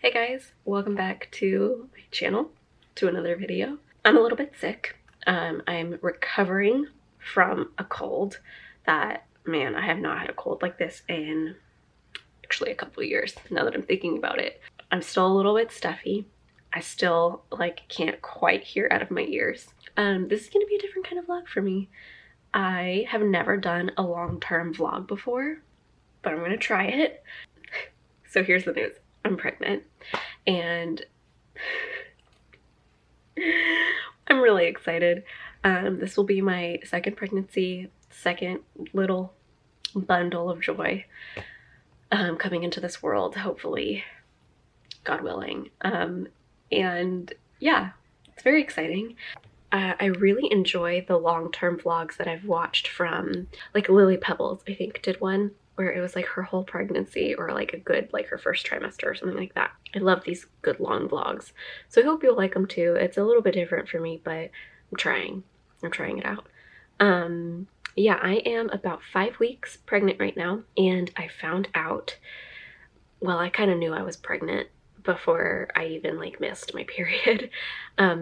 Hey guys, welcome back to my channel, to another video. I'm a little bit sick. I'm recovering from a cold that, man, I have not had a cold like this in actually a couple of years, now that I'm thinking about it. I'm still a little bit stuffy. I still can't quite hear out of my ears. This is gonna be a different kind of vlog for me. I have never done a long-term vlog before, but I'm gonna try it. So here's the news. I'm pregnant and I'm really excited. This will be my second pregnancy, second little bundle of joy coming into this world, hopefully, God willing. And yeah, it's very exciting. I really enjoy the long-term vlogs that I've watched from, like, Lily Pebbles, I think, did one where it was like her whole pregnancy, or like a good, like her first trimester or something like that. I love these good long vlogs. So I hope you'll like them too. It's a little bit different for me, but I'm trying it out. Yeah, I am about 5 weeks pregnant right now, and I found out, well, I kind of knew I was pregnant before I even missed my period,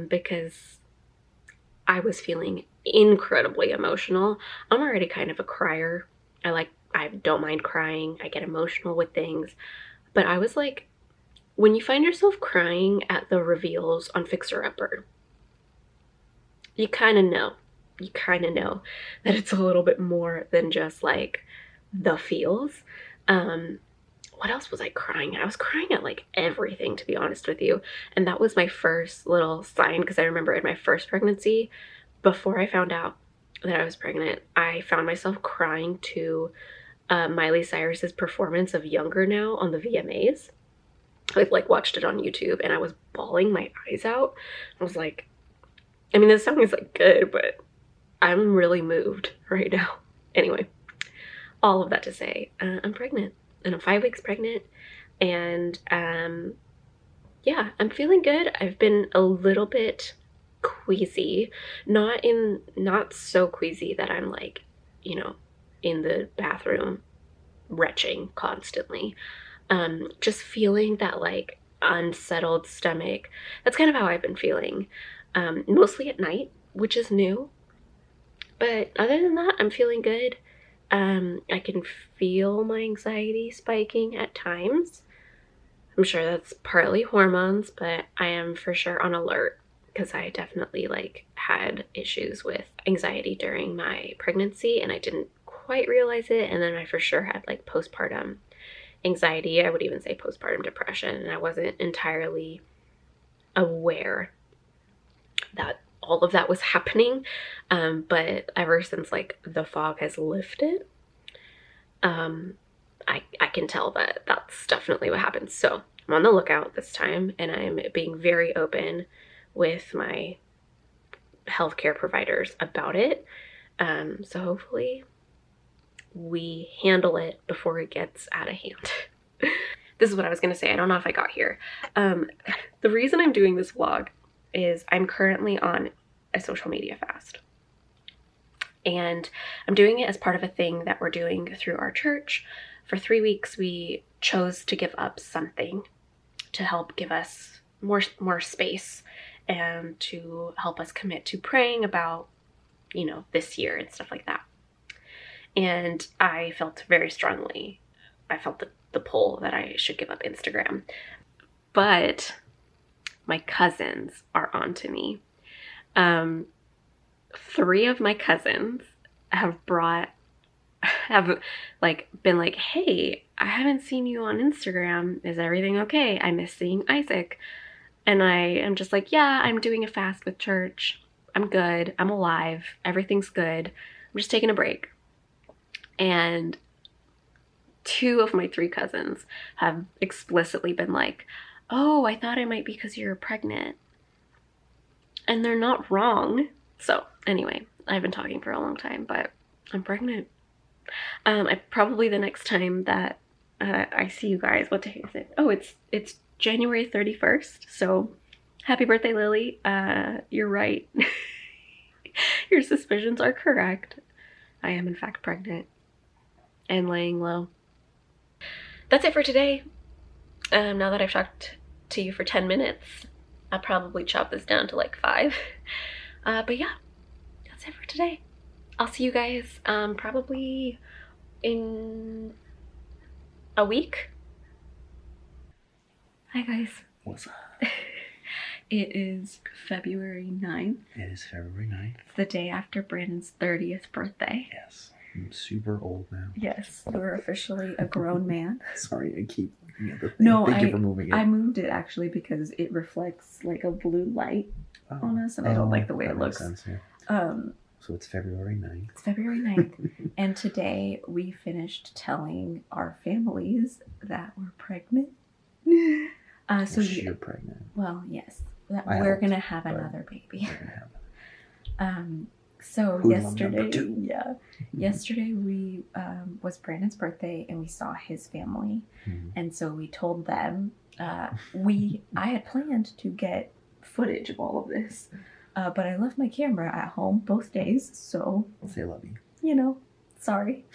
because I was feeling incredibly emotional. I'm already kind of a crier. I don't mind crying. I get emotional with things. But I was like, when you find yourself crying at the reveals on Fixer Upper, you kind of know. You kind of know that it's a little bit more than just like the feels. What else was I crying at? I was crying at like everything, to be honest with you. And that was my first little sign, because I remember in my first pregnancy, before I found out that I was pregnant, I found myself crying to Miley Cyrus's performance of Younger Now on the VMAs. I watched it on YouTube and I was bawling my eyes out. I was like, I mean, this song is like good, but I'm really moved right now. Anyway, all of that to say, I'm pregnant, and I'm 5 weeks pregnant, and yeah, I'm feeling good. I've been a little bit queasy, not so queasy that I'm like, you know, in the bathroom retching constantly. Just feeling that like unsettled stomach. That's kind of how I've been feeling, mostly at night, which is new. But other than that, I'm feeling good. I can feel my anxiety spiking at times. I'm sure that's partly hormones, but I am for sure on alert, because I definitely had issues with anxiety during my pregnancy and I didn't quite realize it. And then I for sure had postpartum anxiety. I would even say postpartum depression, and I wasn't entirely aware that all of that was happening. But ever since the fog has lifted, I can tell that that's definitely what happened. So I'm on the lookout this time, and I'm being very open with my healthcare providers about it. So hopefully we handle it before it gets out of hand. This is what I was going to say. I don't know if I got here. The reason I'm doing this vlog is I'm currently on a social media fast. And I'm doing it as part of a thing that we're doing through our church. For 3 weeks, we chose to give up something to help give us more space and to help us commit to praying about, this year and stuff like that. And I felt very strongly, I felt the pull that I should give up Instagram. But my cousins are onto me. 3 of my cousins have been like, hey, I haven't seen you on Instagram. Is everything okay? I miss seeing Isaac. And I am just like, yeah, I'm doing a fast with church. I'm good. I'm alive. Everything's good. I'm just taking a break. And 2 of my 3 cousins have explicitly been like, oh, I thought it might be because you're pregnant. And they're not wrong. So anyway, I've been talking for a long time, but I'm pregnant. Probably the next time that I see you guys, what day is it? Oh, it's January 31st. So happy birthday, Lily. You're right. Your suspicions are correct. I am in fact pregnant and laying low. That's it for today. Now that I've talked to you for 10 minutes. I'll probably chop this down to like 5. But yeah, that's it for today. I'll see you guys probably in a week. Hi guys. What's up? It is February 9th. It is February 9th. It's the day after Brandon's 30th birthday. Yes. I'm super old now. Yes, we're officially a grown man. Sorry, I keep looking at the thing. No, Thank you for moving it. I moved it actually because it reflects like a blue light on us, and I don't like the way it looks. Makes sense, yeah. So it's February 9th. It's February 9th, and today we finished telling our families that we're pregnant. So you're pregnant. Well, yes, that we're gonna have another baby. So yesterday we was Brandon's birthday, and we saw his family, and so we told them I had planned to get footage of all of this, but I left my camera at home both days, so say love you. You know, sorry.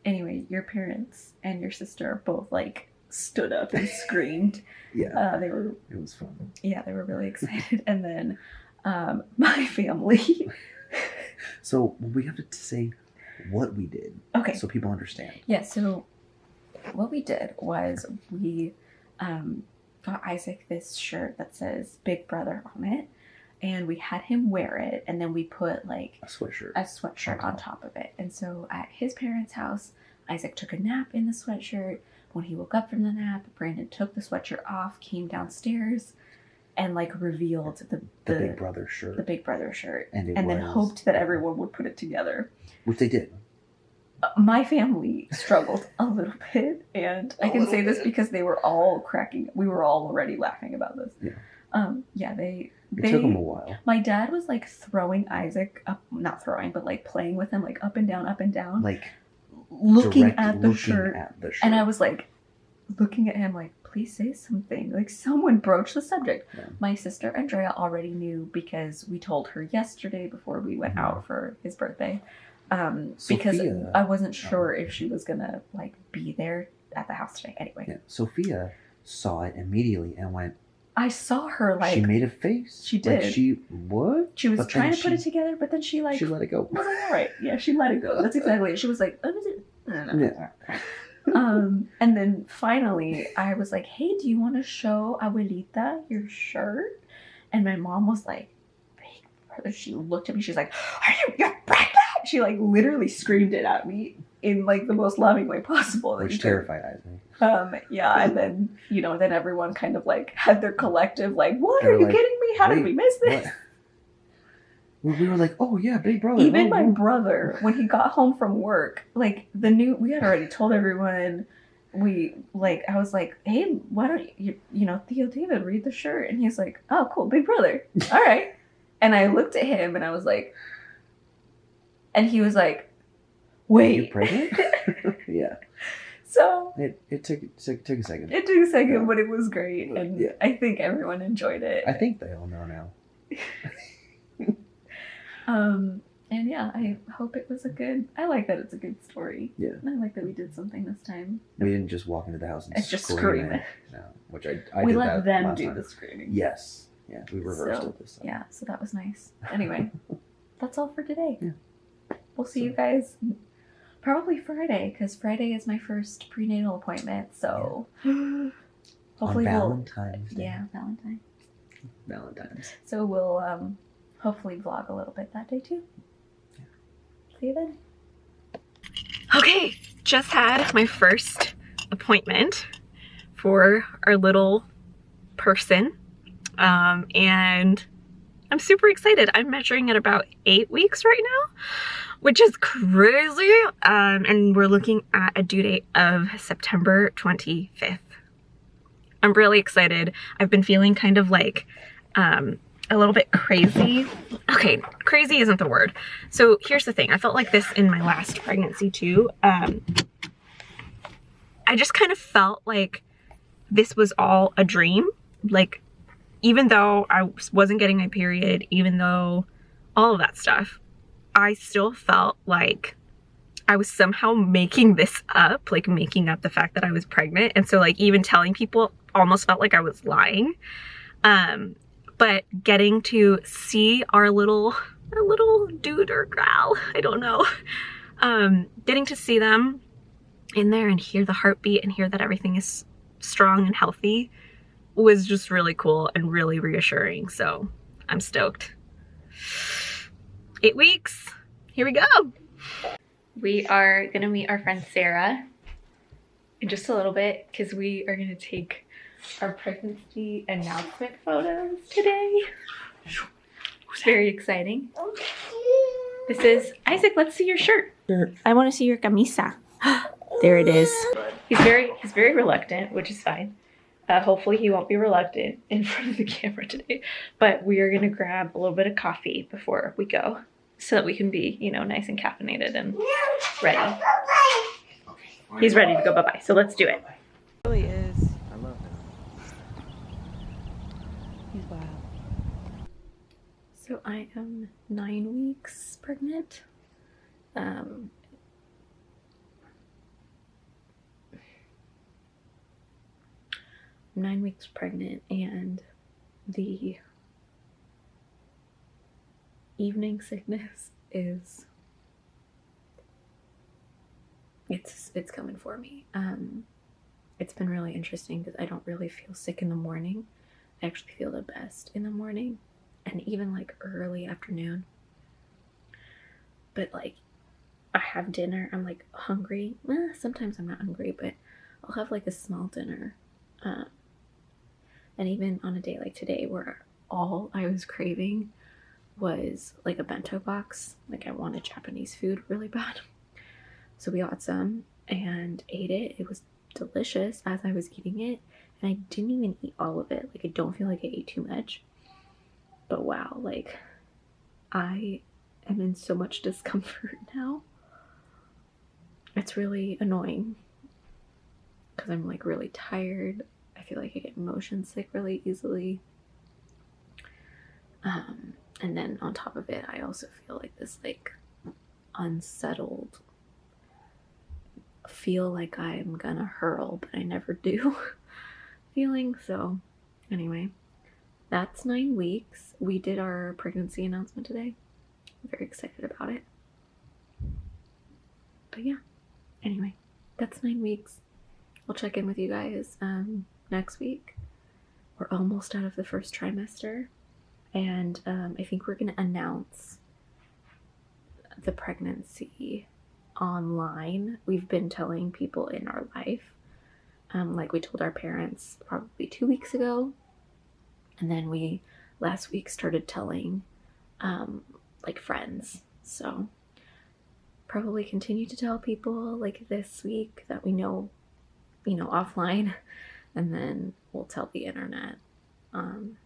Anyway, your parents and your sister both like stood up and screamed. Yeah, it was fun. Yeah, they were really excited. And then my family. So we have to say what we did. Okay. So people understand. Yeah, so what we did was we got Isaac this shirt that says Big Brother on it, and we had him wear it, and then we put like a sweatshirt on top of it. And so at his parents' house, Isaac took a nap in the sweatshirt. When he woke up from the nap, Brandon took the sweatshirt off, came downstairs, and like revealed the Big Brother shirt. The Big Brother shirt. And then hoped that everyone would put it together. Which they did. My family struggled a little bit, and I can say this because they were all we were all already laughing about this. Yeah. It took them a while. My dad was like throwing Isaac up, not throwing, but like playing with him, like up and down. Like looking at the shirt. And I was like looking at him like, please say something. Like someone broached the subject. Yeah. My sister Andrea already knew because we told her yesterday before we went out for his birthday. Because I wasn't sure if she was gonna like be there at the house today. Anyway. Yeah. Sophia saw it immediately and went, I saw her like she made a face. She did. Like what? She was trying to put it together, but then she let it go. I was like, all right. Yeah, she let it go. That's exactly it. She was like, oh, is it? Yeah. And then finally I was like, hey, do you want to show Abuelita your shirt? And my mom was like, she looked at me, she's like, you're pregnant? She like literally screamed it at me in like the most loving way possible. Which terrified Isaac. And then, then everyone kind of like had their collective like, what, are you kidding me? How did we miss this? We were like, oh yeah, Big Brother. Even my brother, when he got home from work, like we had already told everyone. I was like, hey, why don't you, Theo David, read the shirt? And he's like, oh, cool, Big Brother. All right. And I looked at him and I was like, and he was like, wait. You're pregnant? Yeah. So it took a second. It took a second, but it was great. And I think everyone enjoyed it. I think they all know now. And yeah, I hope it was I like that it's a good story. Yeah. I like that we did something this time. We didn't just walk into the house and just scream it. No, which I we did let that them do time. the screaming. Yes. Yeah, we reversed it this time. Yeah, so that was nice. Anyway, that's all for today. Yeah. We'll see you guys probably Friday, because Friday is my first prenatal appointment, so hopefully Valentine's Day. Yeah, Valentine's. So we'll hopefully vlog a little bit that day too. Yeah. See you then. Okay, just had my first appointment for our little person, and I'm super excited. I'm measuring at about 8 weeks right now, which is crazy, and we're looking at a due date of September 25th. I'm really excited. I've been feeling kind of like a little bit crazy. Okay, crazy isn't the word. So here's the thing. I felt like this in my last pregnancy too. I just kind of felt like this was all a dream. Like, even though I wasn't getting my period, even though all of that stuff, I still felt like I was somehow making this up, like making up the fact that I was pregnant. And so like even telling people almost felt like I was lying. But getting to see our little dude or gal, I don't know, getting to see them in there and hear the heartbeat and hear that everything is strong and healthy was just really cool and really reassuring. So I'm stoked. 8 weeks, here we go. We are gonna meet our friend Sarah in just a little bit because we are gonna take our pregnancy announcement photos today. It's very exciting. This is Isaac. Let's see your shirt. I want to see your camisa. There it is. He's very reluctant, which is fine. Hopefully he won't be reluctant in front of the camera today. But we are gonna grab a little bit of coffee before we go, so that we can be, you know, nice and caffeinated and ready. He's ready to go bye-bye. So let's do it. It really is. I love him. He's wild. So I am 9 weeks pregnant. 9 weeks pregnant, and the evening sickness is it's coming for me. It's been really interesting because I don't really feel sick in the morning. I actually feel the best in the morning and even like early afternoon. But like I have dinner, I'm like hungry. Sometimes I'm not hungry, but I'll have like a small dinner. And even on a day like today where all I was craving was like a bento box, like I wanted Japanese food really bad. So we got some and ate it. It was delicious as I was eating it, and I didn't even eat all of it. Like I don't feel like I ate too much, but wow, like I am in so much discomfort now. It's really annoying because I'm like really tired. I feel like I get motion sick really easily. And then on top of it, I also feel like this like unsettled, feel like I'm gonna hurl, but I never do feeling. So anyway, that's 9 weeks. We did our pregnancy announcement today. I'm very excited about it. But yeah, anyway, that's 9 weeks. I'll check in with you guys next week. We're almost out of the first trimester, and I think we're gonna announce the pregnancy online. We've been telling people in our life, like we told our parents probably 2 weeks ago, and then we last week started telling like friends. So probably continue to tell people like this week that we know, you know, offline, and then we'll tell the internet. I'm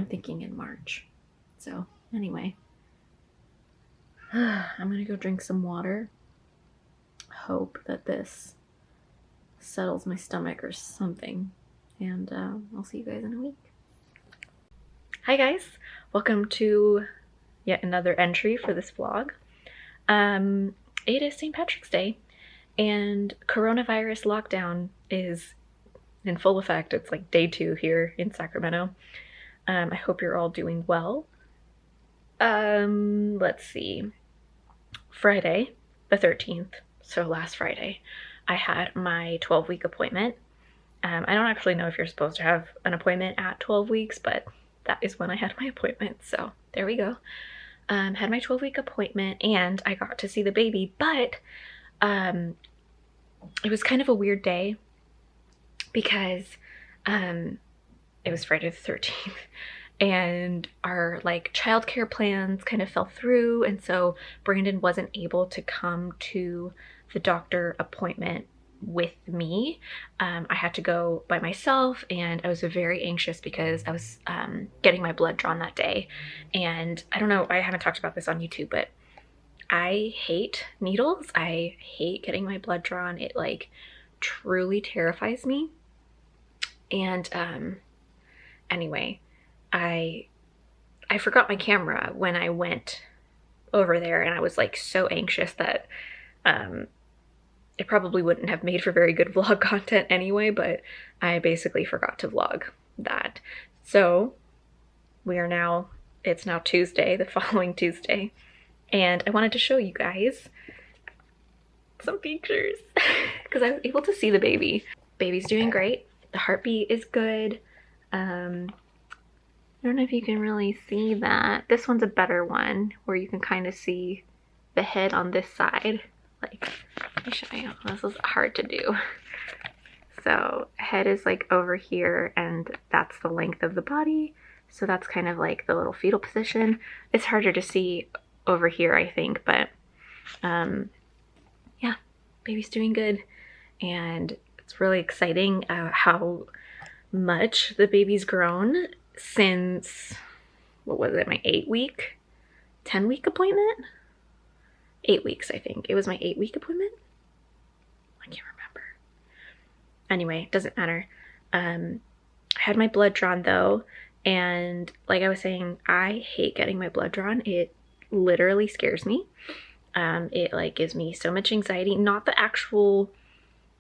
thinking in March. So anyway, I'm gonna go drink some water. Hope that this settles my stomach or something, and I'll see you guys in a week. Hi guys, welcome to yet another entry for this vlog. It is St. Patrick's Day, and coronavirus lockdown is in full effect. It's like day 2 here in Sacramento. I hope you're all doing well. Let's see. Friday, the 13th, so last Friday, I had my 12-week appointment. I don't actually know if you're supposed to have an appointment at 12 weeks, but that is when I had my appointment, so there we go. Had my 12-week appointment, and I got to see the baby, but it was kind of a weird day because it was Friday the 13th, and our like childcare plans kind of fell through, and so Brandon wasn't able to come to the doctor appointment with me. I had to go by myself, and I was very anxious because I was getting my blood drawn that day. And I don't know, I haven't talked about this on YouTube, but I hate needles. I hate getting my blood drawn. It like truly terrifies me. And anyway, I forgot my camera when I went over there, and I was like so anxious that it probably wouldn't have made for very good vlog content anyway, but I basically forgot to vlog that. So it's now Tuesday, the following Tuesday, and I wanted to show you guys some pictures because I was able to see the baby. Baby's doing great. The heartbeat is good. I don't know if you can really see that. This one's a better one where you can kind of see the head on this side. Like, let me show you. This is hard to do. So head is like over here, and that's the length of the body. So that's kind of like the little fetal position. It's harder to see over here, I think, but yeah, baby's doing good. And it's really exciting how much the baby's grown since, what was it, my 10-week appointment? 8 weeks, I think. It was my 8-week appointment? I can't remember. Anyway, doesn't matter. I had my blood drawn though, and like I was saying, I hate getting my blood drawn. It literally scares me. It like gives me so much anxiety. Not the actual,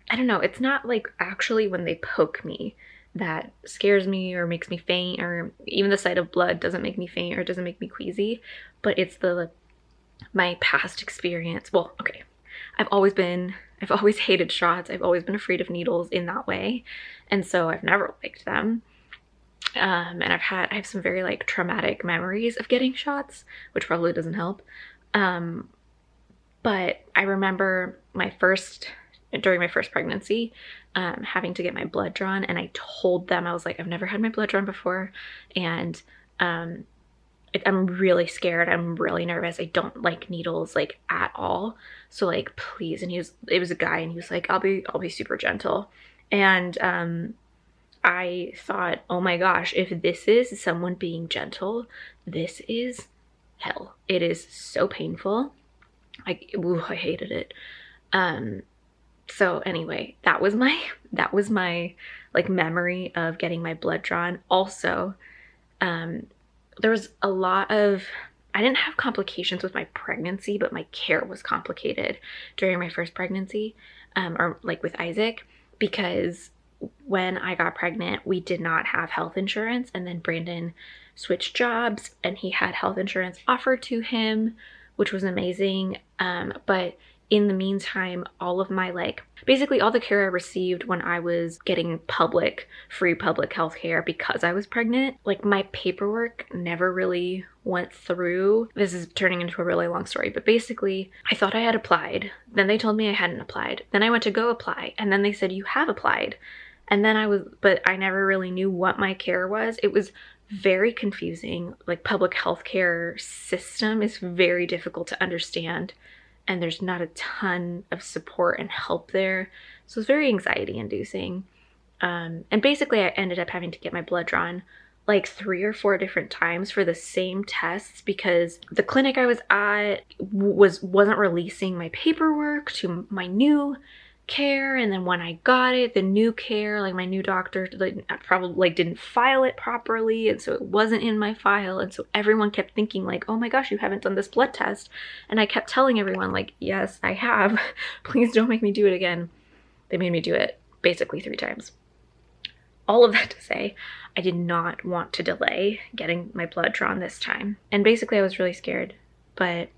I don't know, it's not like actually when they poke me that scares me or makes me faint, or even the sight of blood doesn't make me faint or doesn't make me queasy, but it's my past experience. Well, okay, I've always hated shots. I've always been afraid of needles in that way, and so I've never liked them. And I have some very like traumatic memories of getting shots, which probably doesn't help. But I remember during my first pregnancy, having to get my blood drawn, and I told them, I was like, I've never had my blood drawn before, and I'm really scared. I'm really nervous. I don't like needles like at all. So like, please. And it was a guy, and he was like, I'll be super gentle. And I thought, oh my gosh, if this is someone being gentle, this is hell. It is so painful. I hated it. So anyway, that was my like memory of getting my blood drawn. Also, there was a lot of, I didn't have complications with my pregnancy, but my care was complicated during my first pregnancy, or like with Isaac, because when I got pregnant, we did not have health insurance, and then Brandon switched jobs and he had health insurance offered to him, which was amazing. But in the meantime, all of my basically all the care I received when I was getting free public health care because I was pregnant, like my paperwork never really went through. This is turning into a really long story, but basically I thought I had applied. Then they told me I hadn't applied. Then I went to go apply, and then they said, you have applied. And then but I never really knew what my care was. It was very confusing. Like, public health care system is very difficult to understand, and there's not a ton of support and help there. So it's very anxiety inducing. And basically I ended up having to get my blood drawn like 3 or 4 different times for the same tests, because the clinic I was at wasn't releasing my paperwork to my new care. And then when I got it, the new care, like my new doctor, probably didn't file it properly, and so it wasn't in my file. And so everyone kept thinking like, oh my gosh, you haven't done this blood test. And I kept telling everyone like, yes, I have. Please don't make me do it again. They made me do it basically 3 times. All of that to say, I did not want to delay getting my blood drawn this time. And basically I was really scared, but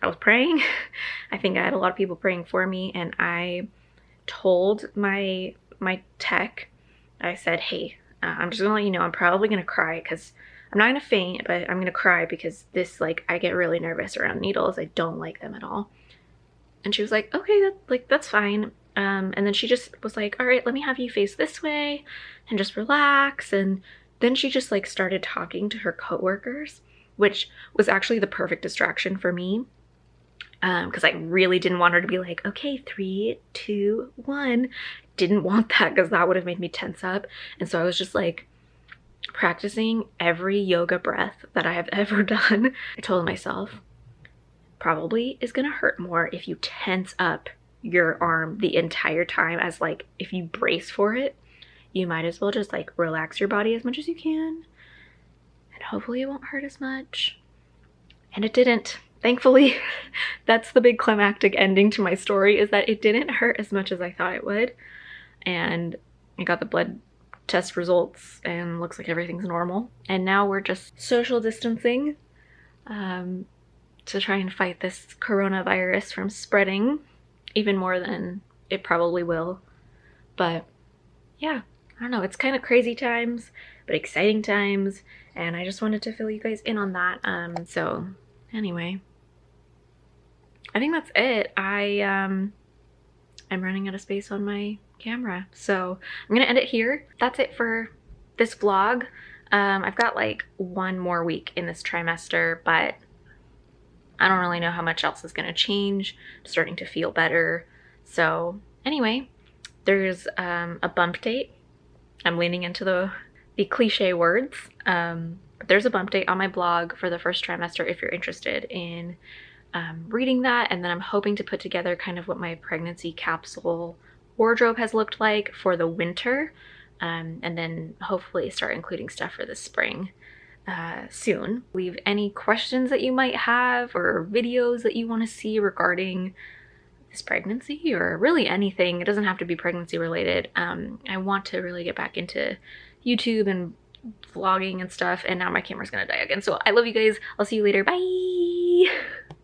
I was praying. I think I had a lot of people praying for me, and I told my tech, I said, hey, I'm just gonna let you know I'm probably gonna cry, because I'm not gonna faint, but I'm gonna cry because this, I get really nervous around needles. I don't like them at all. And she was like, okay, that's fine. And then she just was like, all right, let me have you face this way and just relax. And then she just started talking to her coworkers, which was actually the perfect distraction for me. Because I really didn't want her to be like, okay, 3, 2, 1. Didn't want that, because that would have made me tense up. And so I was just practicing every yoga breath that I have ever done. I told myself, probably is gonna hurt more if you tense up your arm the entire time, as if you brace for it. You might as well just relax your body as much as you can, and hopefully it won't hurt as much. And it didn't. thankfully, that's the big climactic ending to my story, is that it didn't hurt as much as I thought it would. And I got the blood test results and looks like everything's normal. And now we're just social distancing to try and fight this coronavirus from spreading even more than it probably will. But yeah, I don't know, it's kind of crazy times, but exciting times, and I just wanted to fill you guys in on that. So anyway, I think that's it. I'm running out of space on my camera, so I'm gonna end it here. That's it for this vlog. I've got like one more week in this trimester, but I don't really know how much else is gonna change. I'm starting to feel better. So anyway, there's a bump date. I'm leaning into the cliche words. But there's a bump date on my blog for the first trimester if you're interested in reading that. And then I'm hoping to put together kind of what my pregnancy capsule wardrobe has looked like for the winter. And then hopefully start including stuff for the spring soon. Leave any questions that you might have or videos that you want to see regarding this pregnancy or really anything. It doesn't have to be pregnancy related. I want to really get back into YouTube and vlogging and stuff, and now my camera's gonna die again. So I love you guys. I'll see you later. Bye.